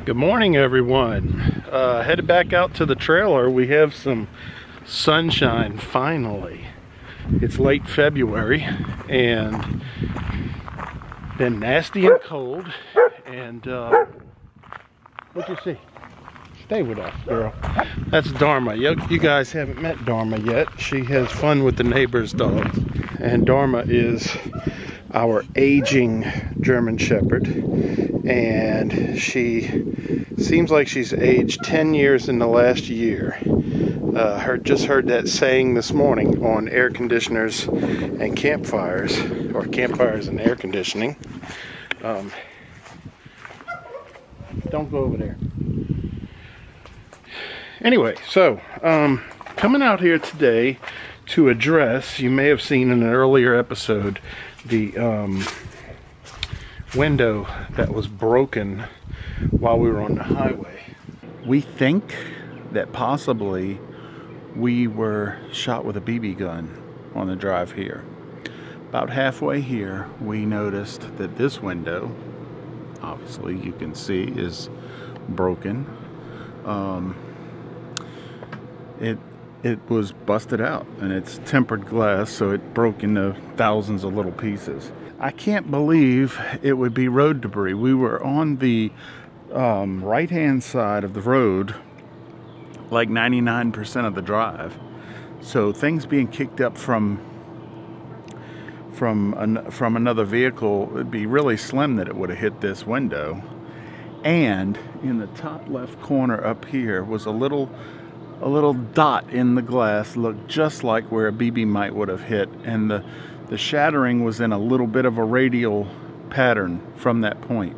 Good morning, everyone. Headed back out to the trailer. We have some sunshine finally. It's late February and been nasty and cold. And what you see? Stay with us, girl. That's Dharma. You guys haven't met Dharma yet. She has fun with the neighbor's dogs. And Dharma is our aging German Shepherd, and she seems like she's aged 10 years in the last year. Just heard that saying this morning on air conditioners and campfires, or campfires and air conditioning. Don't go over there. Anyway, so coming out here today to address, you may have seen in an earlier episode, the window that was broken while we were on the highway. We think that possibly we were shot with a BB gun on the drive here. About halfway here, we noticed that this window, obviously you can see, is broken. It was busted out, and it's tempered glass, so it broke into thousands of little pieces. I can't believe it would be road debris. We were on the right-hand side of the road, like 99% of the drive. So things being kicked up from another vehicle, it'd be really slim that it would have hit this window. And in the top left corner up here was a little dot in the glass, looked just like where a BB mite would have hit, and the shattering was in a little bit of a radial pattern from that point.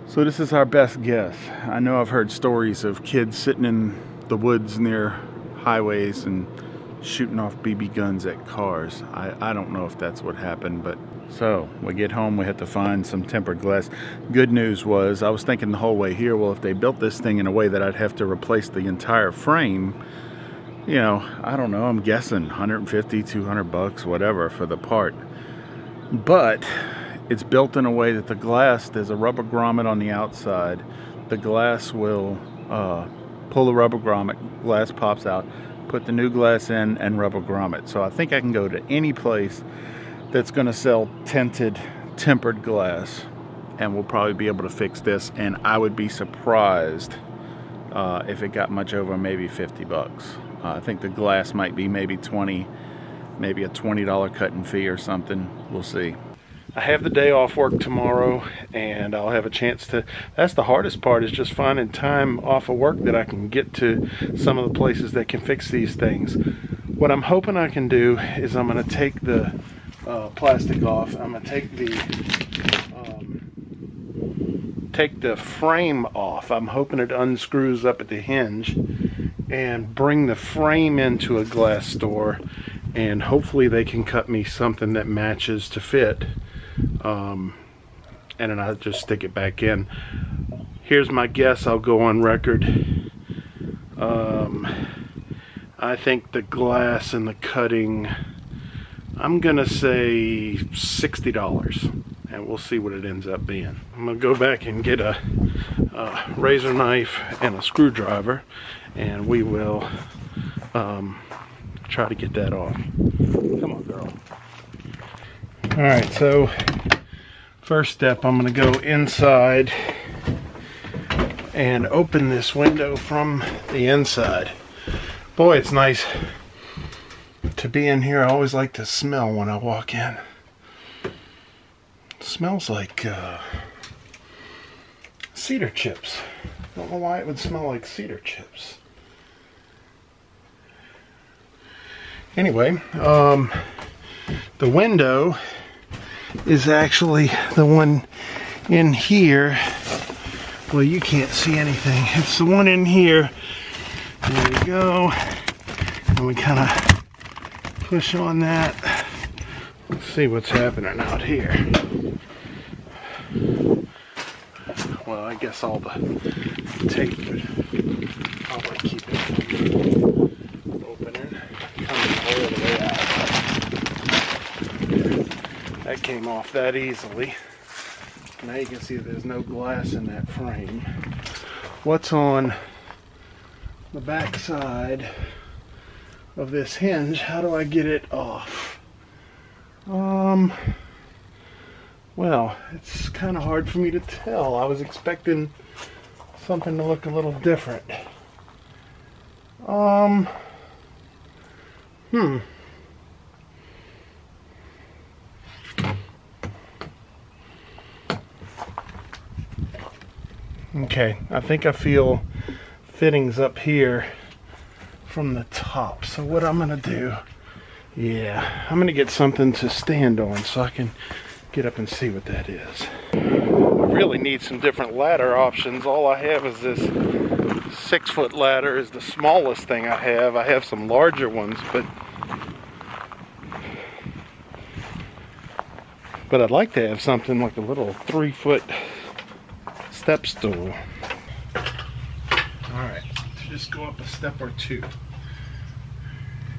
So this is our best guess. I know I've heard stories of kids sitting in the woods near highways and shooting off BB guns at cars. I don't know if that's what happened, but so we get home, we have to find some tempered glass. Good news was, I was thinking the whole way here, well, if they built this thing in a way that I'd have to replace the entire frame, you know, I don't know, I'm guessing 150, 200 bucks, whatever, for the part. But it's built in a way that the glass, there's a rubber grommet on the outside. The glass will pull the rubber grommet, glass pops out, put the new glass in, and rubber grommet. So I think I can go to any place that's going to sell tinted, tempered glass, and we'll probably be able to fix this. And I would be surprised if it got much over maybe 50 bucks. I think the glass might be maybe 20, maybe a $20 cutting fee or something. We'll see. I have the day off work tomorrow, and I'll have a chance to, that's the hardest part, is just finding time off of work that I can get to some of the places that can fix these things. What I'm hoping I can do is I'm going to take the plastic off. I'm going to take the frame off. I'm hoping it unscrews up at the hinge, and bring the frame into a glass store, and hopefully they can cut me something that matches to fit, and then I'll just stick it back in. Here's my guess. I'll go on record. I think the glass and the cutting, I'm gonna say $60, and we'll see what it ends up being. I'm gonna go back and get a razor knife and a screwdriver, and we will try to get that off. Come on, girl. Alright, so first step, I'm going to go inside and open this window from the inside. Boy, it's nice to be in here. I always like to smell when I walk in. It smells like cedar chips. I don't know why it would smell like cedar chips. Anyway, the window is actually the one in here. Well, you can't see anything. It's the one in here. There we go. And we kind of push on that. Let's see what's happening out here. Well, I guess all the tape would probably keep it opening. Coming all the way out. That came off that easily. Now you can see there's no glass in that frame. What's on the back side of this hinge? How do I get it off? Well, it's kind of hard for me to tell. I was expecting something to look a little different. Okay, I think I feel fittings up here from the top. So what I'm gonna do, yeah, I'm gonna get something to stand on so I can get up and see what that is. I really need some different ladder options. All I have is this 6-foot ladder is the smallest thing I have. I have some larger ones, but I'd like to have something like a little 3-foot step stool. Alright, just go up a step or two.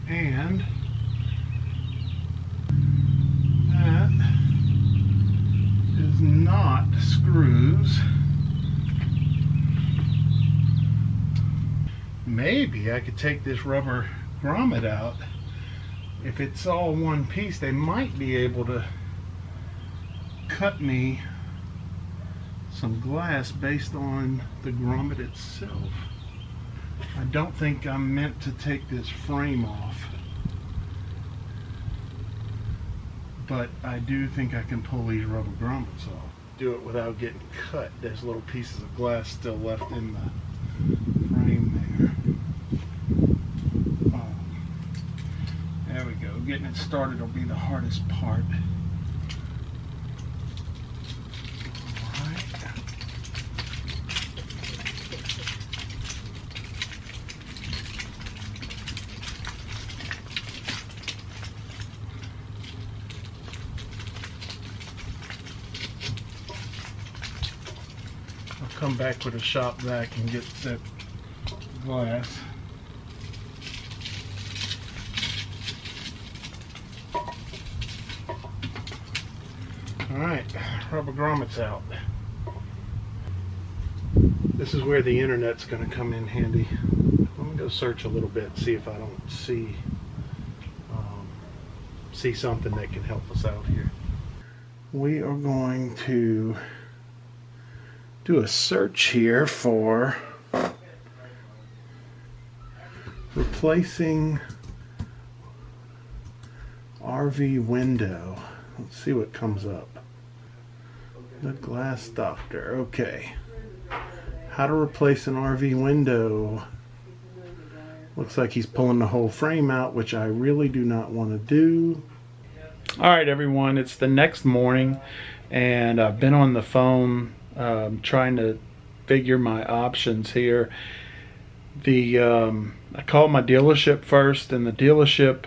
And that is not screws. Maybe I could take this rubber grommet out. If it's all one piece, they might be able to cut me some glass based on the grommet itself. I don't think I'm meant to take this frame off, but I do think I can pull these rubber grommets off. Do it without getting cut. There's little pieces of glass still left in the frame there. There we go. Getting it started will be the hardest part. Come back with a shop vac and get that glass. Alright, rubber grommets out. This is where the internet's going to come in handy. Let me go search a little bit and see if I don't see something that can help us out here. We are going to do a search here for replacing RV window. Let's see what comes up. The glass doctor. Okay. How to replace an RV window. Looks like he's pulling the whole frame out, which I really do not want to do. Alright everyone, it's the next morning and I've been on the phone trying to figure my options here. I called my dealership first, and the dealership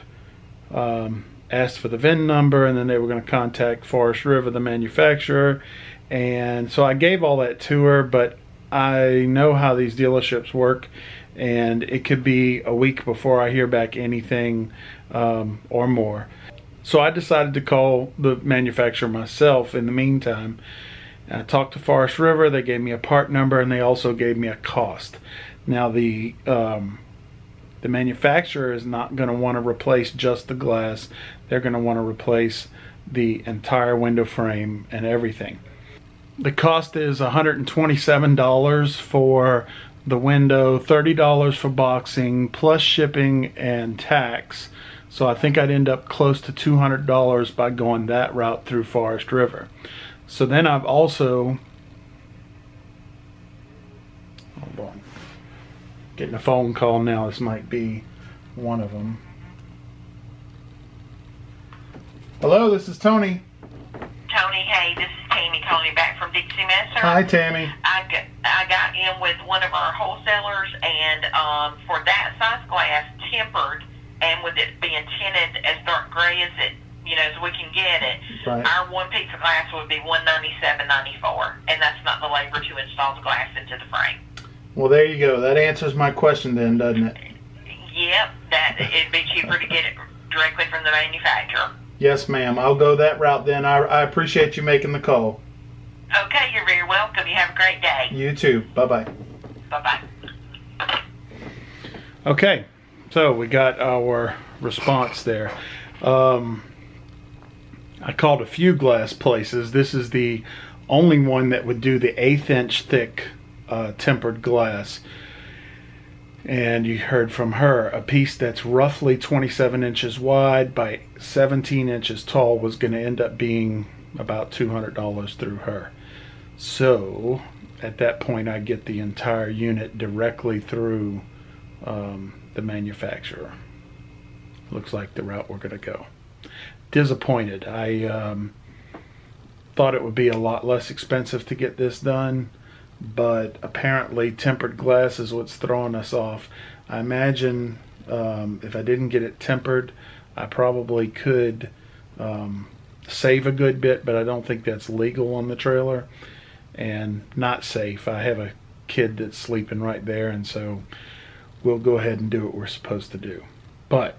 asked for the VIN number, and then they were going to contact Forest River, the manufacturer, and so I gave all that to her. But I know how these dealerships work, and it could be a week before I hear back anything or more. So I decided to call the manufacturer myself in the meantime. I talked to Forest River. They gave me a part number, and they also gave me a cost. Now the manufacturer is not going to want to replace just the glass. They're going to want to replace the entire window frame and everything. The cost is $127 for the window, $30 for boxing, plus shipping and tax. So I think I'd end up close to $200 by going that route through Forest River. So then I've also, hold on, getting a phone call now. This might be one of them. Hello, this is Tony. Tony, hey, this is Tammy calling you back from Dixie Messer. Hi, Tammy. I got in with one of our wholesalers, and for that size glass, tempered, and with it being tinted as dark gray as it, so we can get it. Right. Our one piece of glass would be $197.94, and that's not the labor to install the glass into the frame. Well, there you go. That answers my question then, doesn't it? Yep, it'd be cheaper to get it directly from the manufacturer. Yes, ma'am. I'll go that route then. I appreciate you making the call. Okay, you're very welcome. You have a great day. You too. Bye-bye. Bye-bye. Okay, so we got our response there. I called a few glass places. This is the only one that would do the 1/8 inch thick tempered glass. And you heard from her, a piece that's roughly 27 inches wide by 17 inches tall was going to end up being about $200 through her. So at that point I get the entire unit directly through the manufacturer. Looks like the route we're going to go. Disappointed. I thought it would be a lot less expensive to get this done, but apparently tempered glass is what's throwing us off. I imagine if I didn't get it tempered, I probably could save a good bit, but I don't think that's legal on the trailer and not safe. I have a kid that's sleeping right there, and so we'll go ahead and do what we're supposed to do. But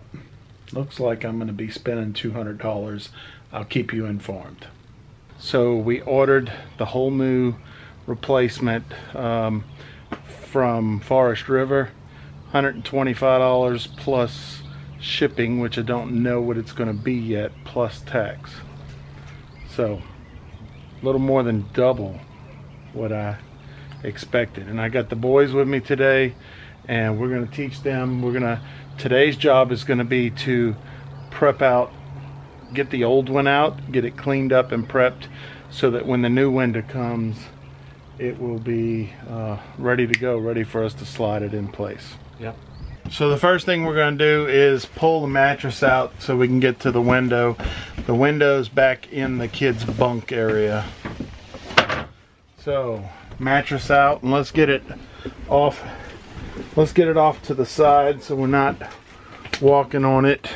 looks like I'm going to be spending $200. I'll keep you informed. So we ordered the whole new replacement from Forest River, $125 plus shipping, which I don't know what it's going to be yet, plus tax. So a little more than double what I expected. And I got the boys with me today, and we're going to teach them. Today's job is going to be to prep out, get the old one out, get it cleaned up and prepped so that when the new window comes, it will be ready to go, ready for us to slide it in place. Yep. So the first thing we're going to do is pull the mattress out so we can get to the window. The window's back in the kids' bunk area. So mattress out, and let's get it off. Let's get it off to the side so we're not walking on it.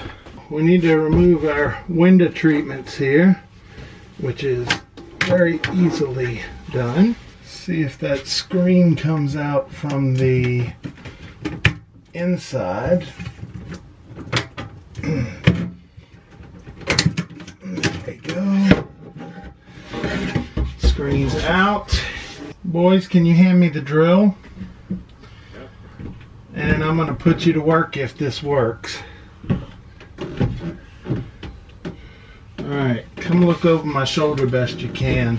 We need to remove our window treatments here, which is very easily done. See if that screen comes out from the inside. There we go. Screen's out. Boys, can you hand me the drill? And I'm going to put you to work if this works. Alright, come look over my shoulder best you can.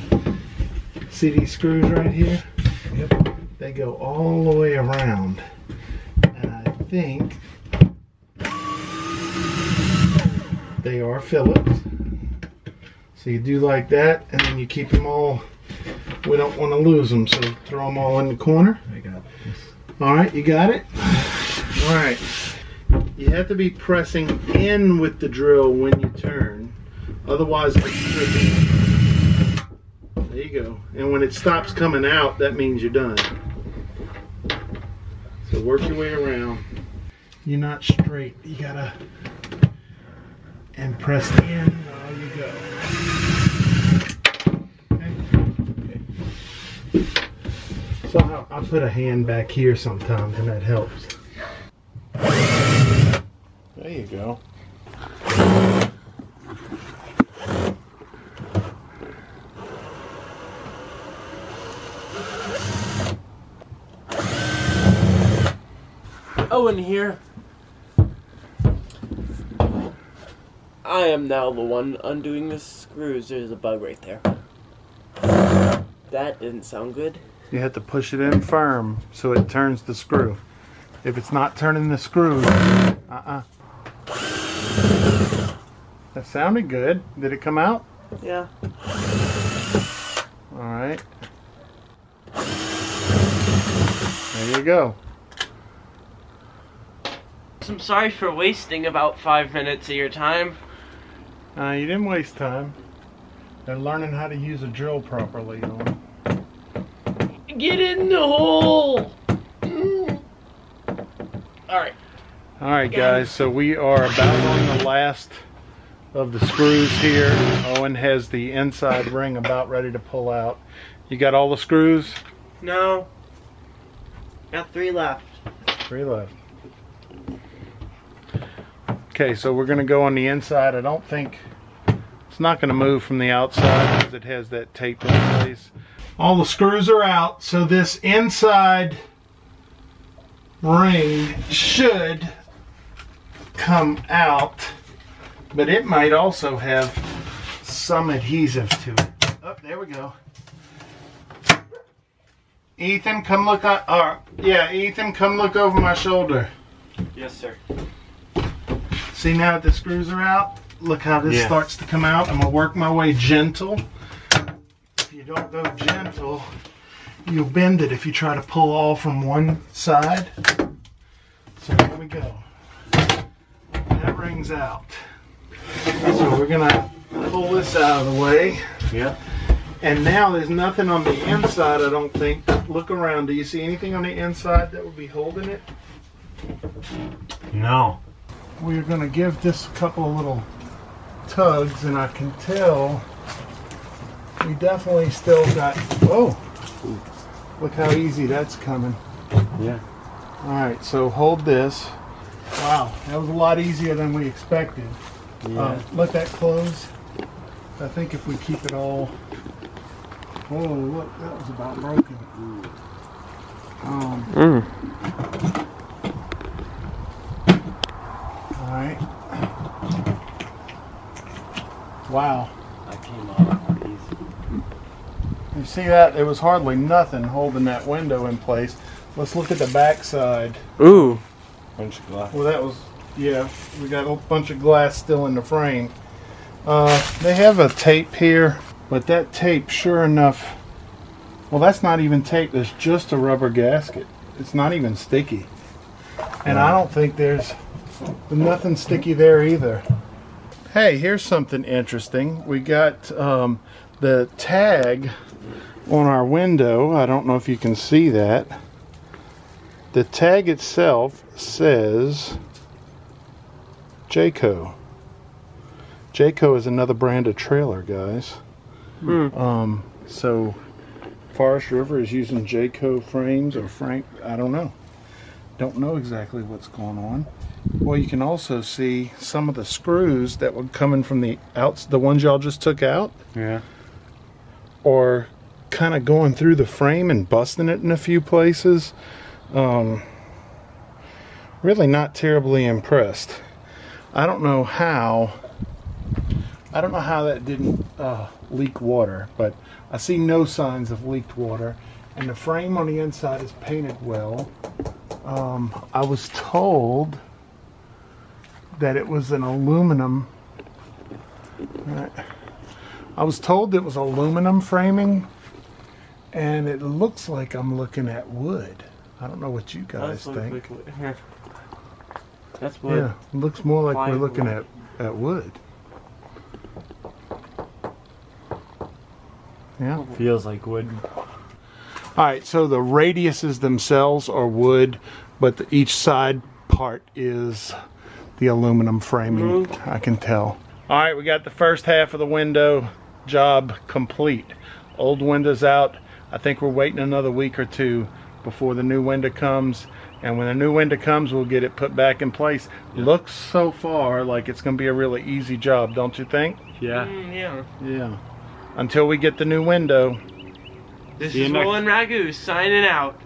See these screws right here? Yep. They go all the way around. And I think they are Phillips. So you do like that, and then you keep them all. We don't want to lose them, so throw them all in the corner. I got this. Alright, you got it? Alright. You have to be pressing in with the drill when you turn. Otherwise it's tricky. There you go. And when it stops coming out, that means you're done. So work your way around. You're not straight. You gotta... And press in. There you go. Okay. So I'll put a hand back here sometimes, and that helps. There you go. Owen here. I am now the one undoing the screws. There's a bug right there. That didn't sound good. You have to push it in firm so it turns the screw. If it's not turning the screw, That sounded good. Did it come out? Yeah. Alright. There you go. I'm sorry for wasting about 5 minutes of your time. You didn't waste time. They're learning how to use a drill properly. Get in the hole! Alright. Alright guys, so we are about on the last of the screws here. Owen has the inside ring about ready to pull out. You got all the screws? No. Got 3 left. 3 left. Okay, so we're going to go on the inside. I don't think It's not going to move from the outside because it has that tape in place. All the screws are out, so this inside ring should come out, but it might also have some adhesive to it. Oh, there we go. Ethan, come look up. Ethan, come look over my shoulder. Yes, sir. See, now that the screws are out, look how this starts to come out. I'm gonna work my way gentle. If you don't go gentle, you'll bend it if you try to pull all from one side. So here we go. That ring's out. So we're gonna pull this out of the way. Yeah. And now there's nothing on the inside, I don't think. Look around. Do you see anything on the inside that would be holding it? No. We're going to give this a couple of little tugs, and I can tell we definitely still got... Oh! Look how easy that's coming. Yeah. Alright, so hold this. Wow, that was a lot easier than we expected. Yeah. Let that close. I think if we keep it all... Oh, look, that was about broken. Alright. Wow. I came off these. You see that? There was hardly nothing holding that window in place. Let's look at the back side. Ooh. Bunch of glass. Well, that was, yeah, we got a bunch of glass still in the frame. They have a tape here, but that tape, sure enough, well, that's not even tape. It's just a rubber gasket. It's not even sticky. And I don't think there's nothing sticky there either. Hey, here's something interesting. We got the tag on our window. I don't know if you can see that. The tag itself says Jayco. Jayco is another brand of trailer, guys. So Forest River is using Jayco frames or Frank, I don't know. Don't know exactly what's going on. Well, you can also see some of the screws that were coming from the ones y'all just took out. Yeah. Or kind of going through the frame and busting it in a few places. Really not terribly impressed. I don't know how that didn't leak water, but I see no signs of leaked water, and the frame on the inside is painted well. I was told that it was an aluminum. I was told it was aluminum framing, and it looks like I'm looking at wood. I don't know what you guys think. That's wood. Yeah, it looks more like we're looking at wood. Yeah. Feels like wood. Alright, so the radiuses themselves are wood, but each side part is the aluminum framing, I can tell. Alright, we got the first half of the window job complete. Old window's out. I think we're waiting another week or two before the new window comes. And when the new window comes, we'll get it put back in place. Yeah. Looks so far like it's going to be a really easy job, don't you think? Yeah. Yeah. Until we get the new window. This is Rolling Ragu signing out.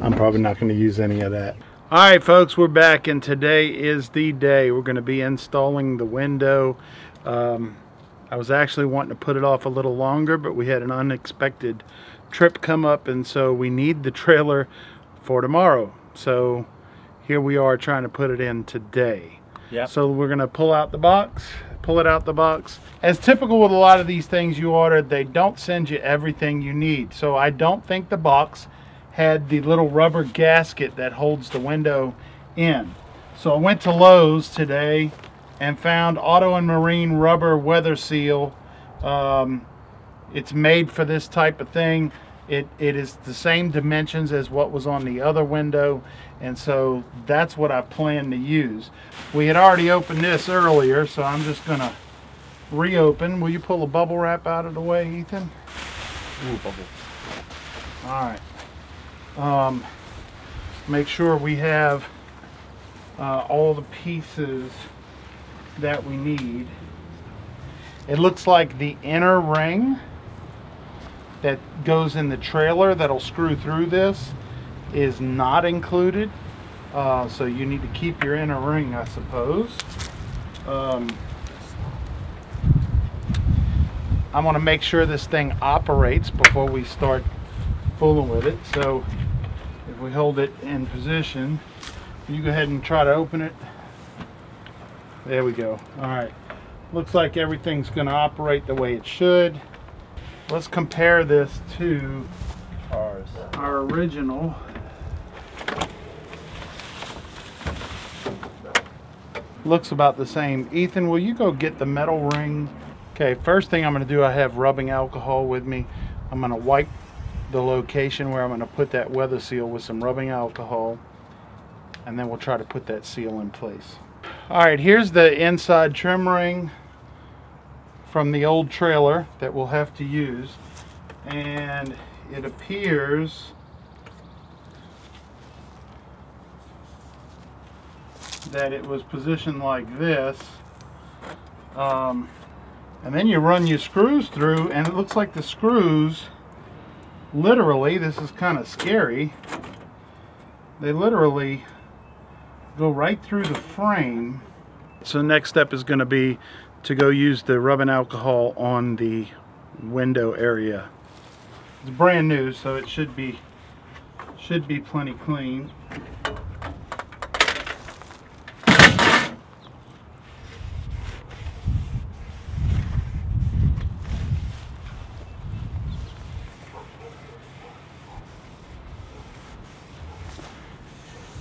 I'm probably not going to use any of that. Alright folks, we're back, and today is the day we're going to be installing the window. I was actually wanting to put it off a little longer, but we had an unexpected trip come up, and so we need the trailer for tomorrow. So here we are trying to put it in today. Yep. So we're going to pull it out the box. As typical with a lot of these things you order, they don't send you everything you need. So I don't think the box had the little rubber gasket that holds the window in. So I went to Lowe's today and found Auto and Marine rubber weather seal. It's made for this type of thing. It is the same dimensions as what was on the other window, and so that's what I plan to use. We had already opened this earlier, so I'm just gonna reopen. Will you pull the bubble wrap out of the way, Ethan? Ooh, bubble. All right. Make sure we have all the pieces that we need. It looks like the inner ring that goes in the trailer that'll screw through this is not included. So you need to keep your inner ring, I suppose. I want to make sure this thing operates before we start fooling with it. So if we hold it in position, you go ahead and try to open it. There we go. All right. Looks like everything's going to operate the way it should. Let's compare this to our original. Looks about the same. Ethan, will you go get the metal ring? Okay, first thing I'm going to do, I have rubbing alcohol with me. I'm going to wipe the location where I'm going to put that weather seal with some rubbing alcohol, and then we'll try to put that seal in place. Alright, here's the inside trim ring from the old trailer that we'll have to use, and it appears that it was positioned like this. And then you run your screws through, and it looks like the screws, literally, this is kind of scary, they literally go right through the frame. So the next step is going to be to go use the rubbing alcohol on the window area. It's brand new, so it should be plenty clean.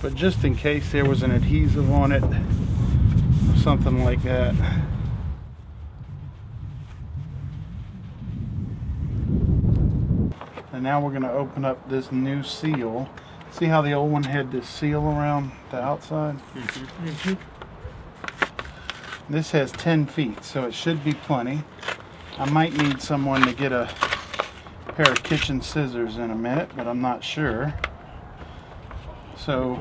But just in case there was an adhesive on it, something like that. And now we're going to open up this new seal. See how the old one had this seal around the outside? This has 10 feet, so it should be plenty. I might need someone to get a pair of kitchen scissors in a minute, but I'm not sure. So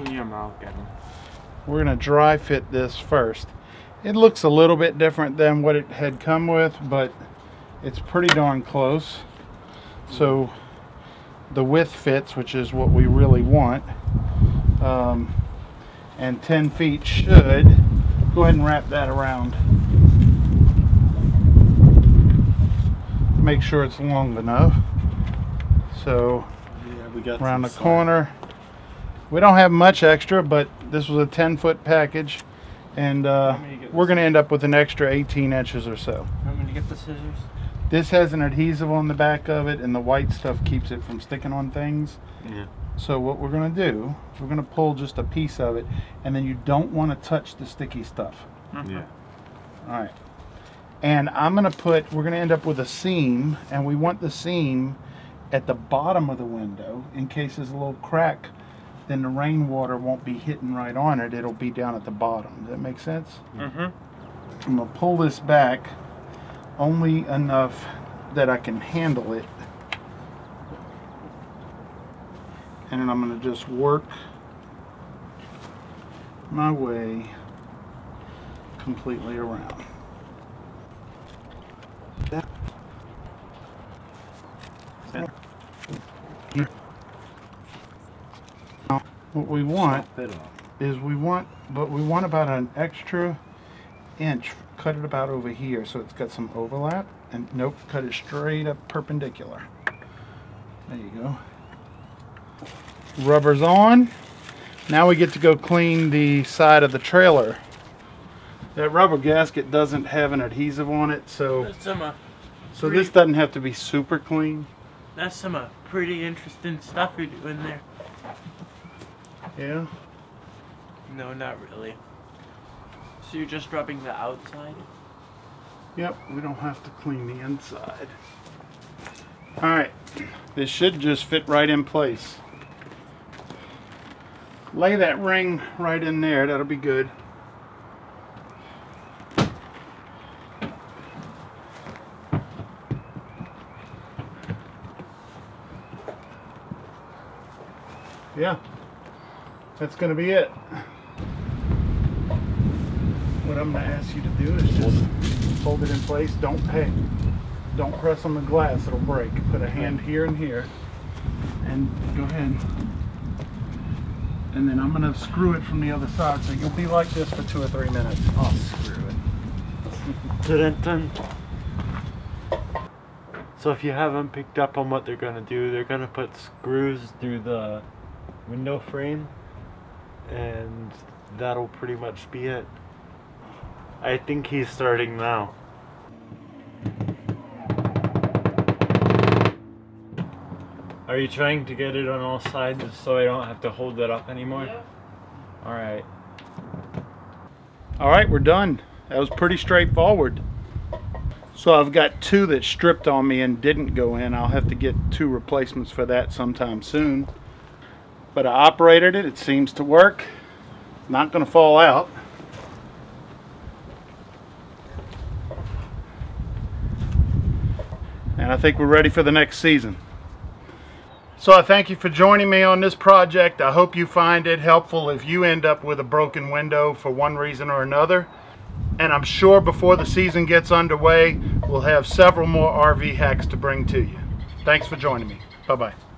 we're going to dry fit this first. It looks a little bit different than what it had come with, but it's pretty darn close. So the width fits, which is what we really want. And 10 feet should. Go ahead and wrap that around. Make sure it's long enough. So yeah, we got around the corner. We don't have much extra, but this was a 10-foot package, and we're going to end up with an extra 18 inches or so. I'm going to get the scissors. This has an adhesive on the back of it, and the white stuff keeps it from sticking on things. Yeah. So what we're going to do, we're going to pull just a piece of it, and then you don't want to touch the sticky stuff. Yeah. All right. And we're going to end up with a seam, and we want the seam at the bottom of the window in case there's a little crack. Then the rainwater won't be hitting right on it. It'll be down at the bottom. Does that make sense? Mm-hmm. I'm going to pull this back only enough that I can handle it. And then I'm going to just work my way completely around. What we want is we want about an extra inch. Cut it about over here so it's got some overlap, and nope, cut it straight up perpendicular. There you go. Rubber's on. Now we get to go clean the side of the trailer. That rubber gasket doesn't have an adhesive on it, so this doesn't have to be super clean. That's some pretty interesting stuff you're doing there. Yeah? No, not really. So you're just rubbing the outside? Yep, we don't have to clean the inside. Alright, this should just fit right in place. Lay that ring right in there, that'll be good. Yeah, that's going to be it. I'm going to ask you to do is just hold it in place. Don't press on the glass, it'll break. Put a hand here and here, and go ahead. And then I'm going to screw it from the other side, so you'll be like this for 2 or 3 minutes. I'll screw it. Dun-dun-dun. So if you haven't picked up on what they're going to do, they're going to put screws through the window frame, and that'll pretty much be it. I think he's starting now. Are you trying to get it on all sides so I don't have to hold it up anymore? Yeah. Alright. Alright, we're done. That was pretty straightforward. So I've got 2 that stripped on me and didn't go in. I'll have to get 2 replacements for that sometime soon. But I operated it. It seems to work. Not going to fall out. And I think we're ready for the next season. So I thank you for joining me on this project. I hope you find it helpful if you end up with a broken window for one reason or another. And I'm sure before the season gets underway, we'll have several more RV hacks to bring to you. Thanks for joining me. Bye-bye.